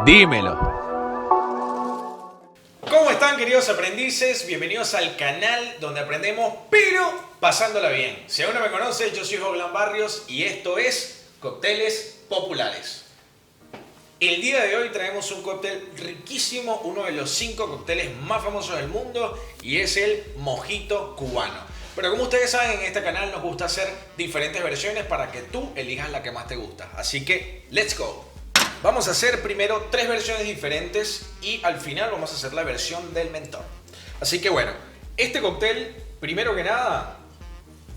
Dímelo. ¿Cómo están, queridos aprendices? Bienvenidos al canal donde aprendemos, pero pasándola bien. Si aún no me conoces, yo soy Joglan Barrios y esto es Cócteles Populares. El día de hoy traemos un cóctel riquísimo, uno de los 5 cócteles más famosos del mundo, y es el mojito cubano. Pero como ustedes saben, en este canal nos gusta hacer diferentes versiones para que tú elijas la que más te gusta. Así que, let's go. Vamos a hacer primero 3 versiones diferentes y al final vamos a hacer la versión del mentor. Así que bueno, este cóctel, primero que nada,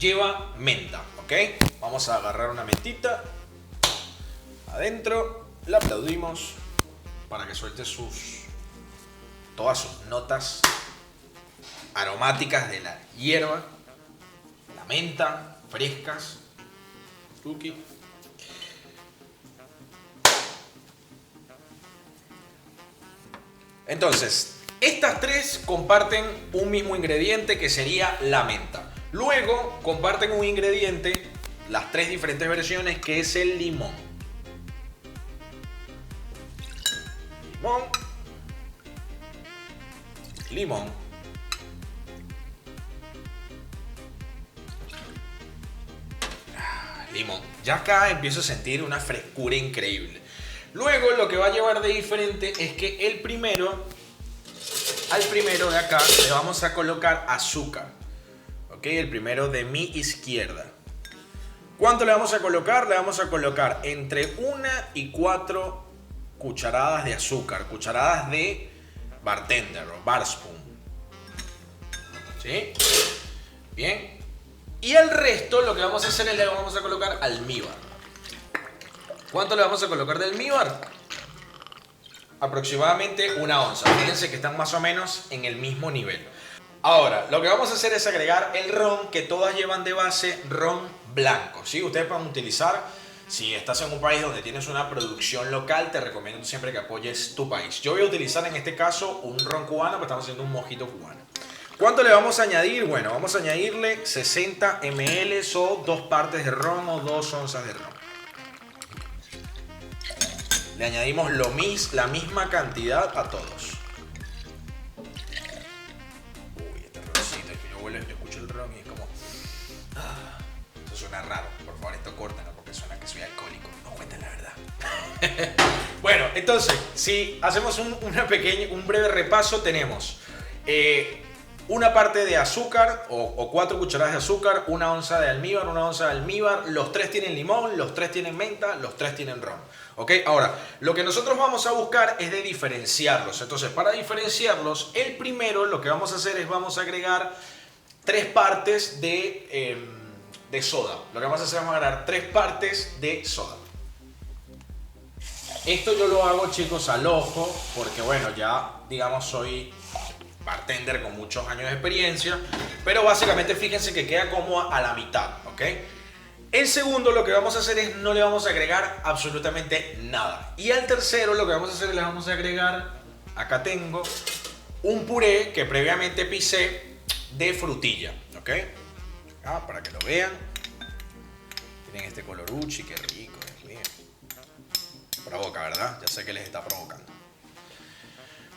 lleva menta, ¿ok? Vamos a agarrar una mentita, adentro, la aplaudimos para que suelte todas sus notas aromáticas de la hierba, la menta, frescas, tuki. Entonces, estas 3 comparten un mismo ingrediente que sería la menta. Luego comparten un ingrediente, las 3 diferentes versiones, que es el limón. Limón. Limón. Ya acá empiezo a sentir una frescura increíble. Luego lo que va a llevar de diferente es que al primero de acá le vamos a colocar azúcar. Ok, el primero de mi izquierda. ¿Cuánto le vamos a colocar? Le vamos a colocar entre 1 y 4 cucharadas de azúcar. Cucharadas de bartender o bar spoon. ¿Sí? Bien. Y el resto lo que vamos a hacer es le vamos a colocar almíbar. ¿Cuánto le vamos a colocar de almíbar? Aproximadamente 1 onza. Fíjense que están más o menos en el mismo nivel. Ahora, lo que vamos a hacer es agregar el ron, que todas llevan de base ron blanco, ¿sí? Ustedes pueden utilizar, si estás en un país donde tienes una producción local, te recomiendo siempre que apoyes tu país. Yo voy a utilizar en este caso un ron cubano, porque estamos haciendo un mojito cubano. ¿Cuánto le vamos a añadir? Bueno, vamos a añadirle 60 ml o 2 partes de ron o 2 onzas de ron. Le añadimos la misma cantidad a todos. Uy, este roncito, es que yo escucho el ron y es como... Eso suena raro. Por favor, esto córtalo porque suena que soy alcohólico. No cuenten la verdad. Bueno, entonces, si hacemos un breve repaso, tenemos una parte de azúcar o 4 cucharadas de azúcar, 1 onza de almíbar, 1 onza de almíbar. Los 3 tienen limón, los 3 tienen menta, los 3 tienen ron. ¿Ok? Ahora, lo que nosotros vamos a buscar es de diferenciarlos. Entonces, para diferenciarlos, el primero lo que vamos a hacer es vamos a agregar 3 partes de soda. Lo que vamos a hacer es agregar 3 partes de soda. Esto yo lo hago, chicos, al ojo, porque bueno, ya digamos soy bartender con muchos años de experiencia, pero básicamente fíjense que queda como a la mitad, ¿ok? El segundo lo que vamos a hacer es no le vamos a agregar absolutamente nada. Y al tercero lo que vamos a hacer es le vamos a agregar, acá tengo un puré que previamente pisé de frutilla, ¿ok? Para que lo vean. Tienen este coloruchi, qué rico, Dios mío. Provoca, ¿verdad? Ya sé que les está provocando.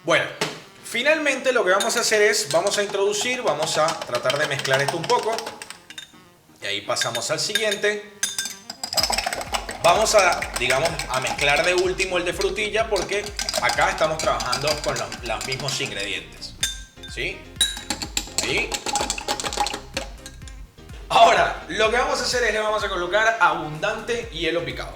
Bueno, finalmente lo que vamos a hacer es, vamos a tratar de mezclar esto un poco. Y ahí pasamos al siguiente. Vamos a mezclar de último el de frutilla porque acá estamos trabajando con los mismos ingredientes. ¿Sí? Ahí. Ahora, lo que vamos a hacer es le vamos a colocar abundante hielo picado.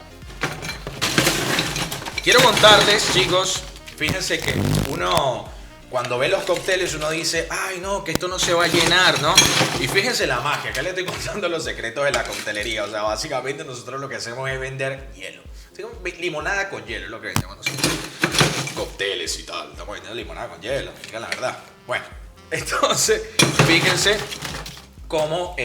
Quiero contarles, chicos, fíjense que uno... Cuando ve los cócteles uno dice, ay no, que esto no se va a llenar, ¿no? Y fíjense la magia, acá les estoy contando los secretos de la coctelería. O sea, básicamente nosotros lo que hacemos es vender hielo. Limonada con hielo es lo que vendemos nosotros. Cócteles y tal, estamos vendiendo limonada con hielo, digan la verdad. Bueno, entonces, fíjense cómo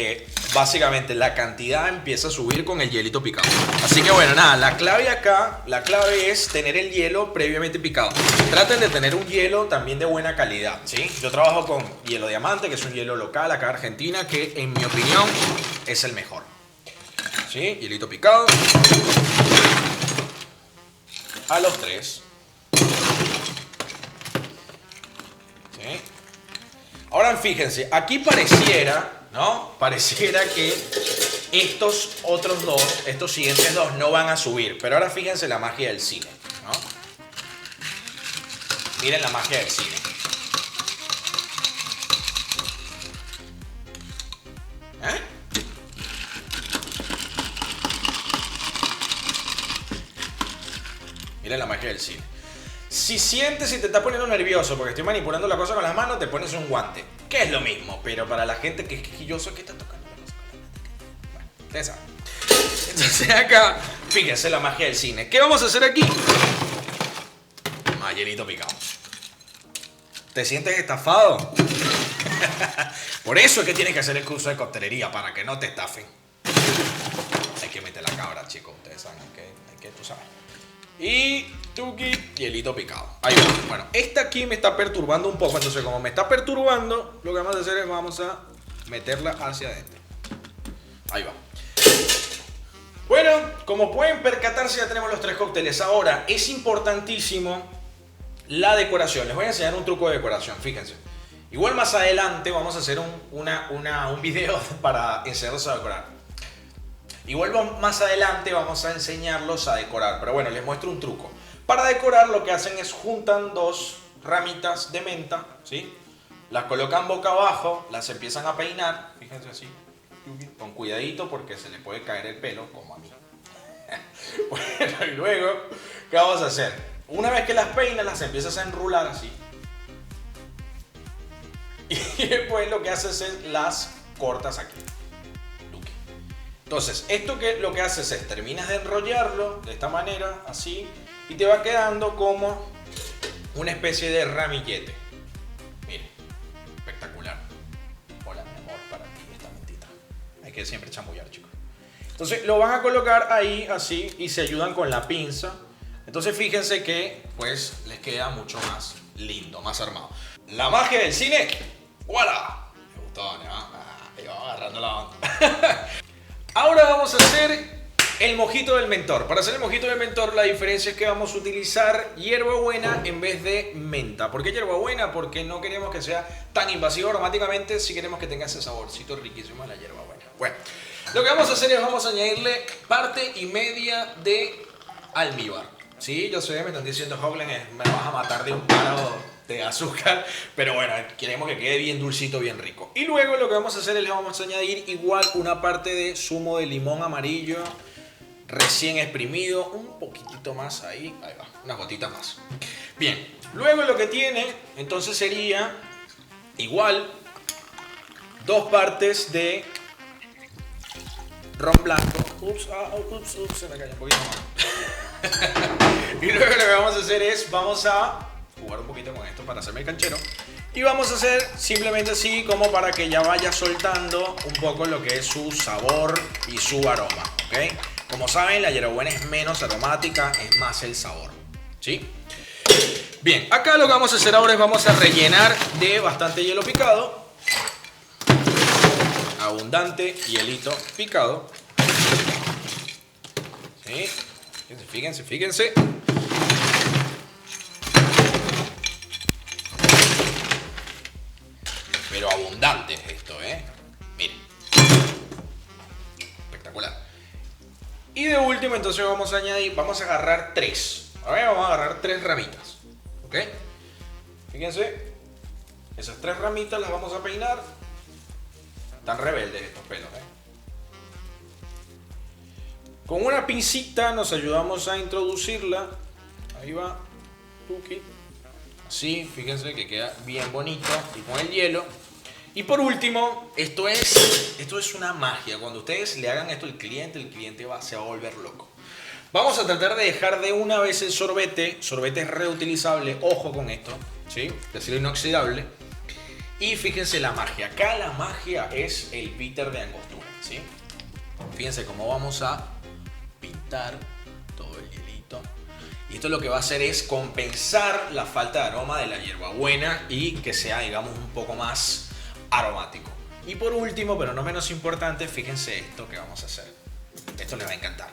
básicamente la cantidad empieza a subir con el hielito picado. Así que bueno, nada, la clave acá, es tener el hielo previamente picado. Traten de tener un hielo también de buena calidad, ¿sí? Yo trabajo con hielo diamante, que es un hielo local acá en Argentina, que en mi opinión es el mejor. ¿Sí? Hielito picado. A los 3. ¿Sí? Ahora fíjense, aquí pareciera, ¿no? Pareciera que estos otros dos, estos siguientes dos no van a subir. Pero ahora fíjense la magia del cine, ¿no? Miren la magia del cine. ¿Eh? Miren la magia del cine. Si sientes, si te estás poniendo nervioso porque estoy manipulando la cosa con las manos, te pones un guante. Que es lo mismo, pero para la gente que es quisquilloso, que está tocando la cosa con la mano. Bueno, ustedes saben. Entonces acá, fíjense la magia del cine. ¿Qué vamos a hacer aquí? Hielito picado. ¿Te sientes estafado? Por eso es que tienes que hacer el curso de coctelería, para que no te estafen. Hay que meter la cabra, chicos. Ustedes saben que tú sabes. Y tuki, hielito picado. Ahí va. Bueno, esta aquí me está perturbando un poco. Entonces, como me está perturbando, lo que vamos a hacer es vamos a meterla hacia adentro. Ahí va. Bueno, como pueden percatarse, ya tenemos los 3 cócteles. Ahora, es importantísimo la decoración. Les voy a enseñar un truco de decoración, fíjense. Igual más adelante vamos a hacer un video para enseñarlos a decorar. Igual más adelante vamos a enseñarlos a decorar. Pero bueno, les muestro un truco. Para decorar lo que hacen es juntan 2 ramitas de menta, ¿sí? Las colocan boca abajo, las empiezan a peinar, fíjense así, con cuidadito porque se le puede caer el pelo, como a mí. Bueno, y luego, ¿qué vamos a hacer? Una vez que las peinas, las empiezas a enrular así. Y después lo que haces es las cortas aquí. Entonces, esto que lo que haces es terminas de enrollarlo de esta manera, así, y te va quedando como una especie de ramillete. Miren, espectacular. Hola, mi amor, para ti esta mentita. Hay que siempre chamullar, chicos. Entonces, lo van a colocar ahí, así, y se ayudan con la pinza. Entonces fíjense que pues les queda mucho más lindo, más armado. La magia del cine. ¡Voilà! Me gustó, ¿no? Ahí va agarrando la onda. Ahora vamos a hacer el mojito del mentor. Para hacer el mojito del mentor, la diferencia es que vamos a utilizar hierbabuena en vez de menta. ¿Por qué hierbabuena? Porque no queremos que sea tan invasivo aromáticamente, si queremos que tenga ese saborcito riquísimo de la hierbabuena. Bueno, lo que vamos a hacer es vamos a añadirle 1,5 parte de almíbar. Sí, yo sé, me están diciendo, Hoglen, me vas a matar de un paro de azúcar, pero bueno, queremos que quede bien dulcito, bien rico. Y luego lo que vamos a hacer es le vamos a añadir igual una parte de zumo de limón amarillo recién exprimido, un poquitito más ahí va, unas gotitas más. Bien, luego lo que tiene entonces sería igual 2 partes de ron blanco. Ups, se me cayó un poquito más. Y luego lo que vamos a hacer es vamos a jugar un poquito con esto para hacerme el canchero. Y vamos a hacer simplemente así como para que ya vaya soltando un poco lo que es su sabor y su aroma, ¿ok? Como saben, la hierbabuena es menos aromática, es más el sabor, ¿sí? Bien, acá lo que vamos a hacer ahora es vamos a rellenar de bastante hielo picado. Abundante hielito picado. ¿Sí? Fíjense. Pero abundante es esto, Miren. Espectacular. Y de último, entonces vamos a añadir, vamos a agarrar 3. A ver, vamos a agarrar 3 ramitas. ¿Ok? Fíjense. Esas 3 ramitas las vamos a peinar. Están rebeldes estos pelos, Con una pincita nos ayudamos a introducirla. Ahí va. Tuki. Así, fíjense que queda bien bonito. Y con el hielo. Y por último, esto es una magia. Cuando ustedes le hagan esto al cliente, se va a volver loco. Vamos a tratar de dejar de una vez el sorbete. Sorbete es reutilizable. Ojo con esto. ¿Sí? De acero inoxidable. Y fíjense la magia. Acá la magia es el bitter de angostura. ¿Sí? Fíjense cómo vamos a pintar todo el hielito. Y esto lo que va a hacer es compensar la falta de aroma de la hierbabuena y que sea, digamos, un poco más aromático. Y por último, pero no menos importante, fíjense esto que vamos a hacer. Esto les va a encantar.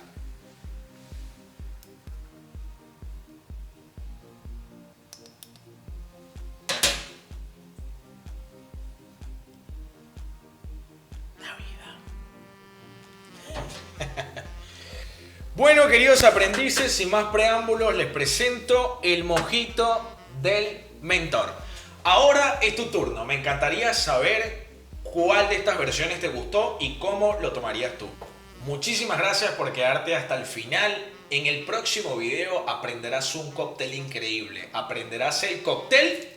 Bueno, queridos aprendices, sin más preámbulos, les presento el mojito del mentor. Ahora es tu turno. Me encantaría saber cuál de estas versiones te gustó y cómo lo tomarías tú. Muchísimas gracias por quedarte hasta el final. En el próximo video aprenderás un cóctel increíble. Aprenderás el cóctel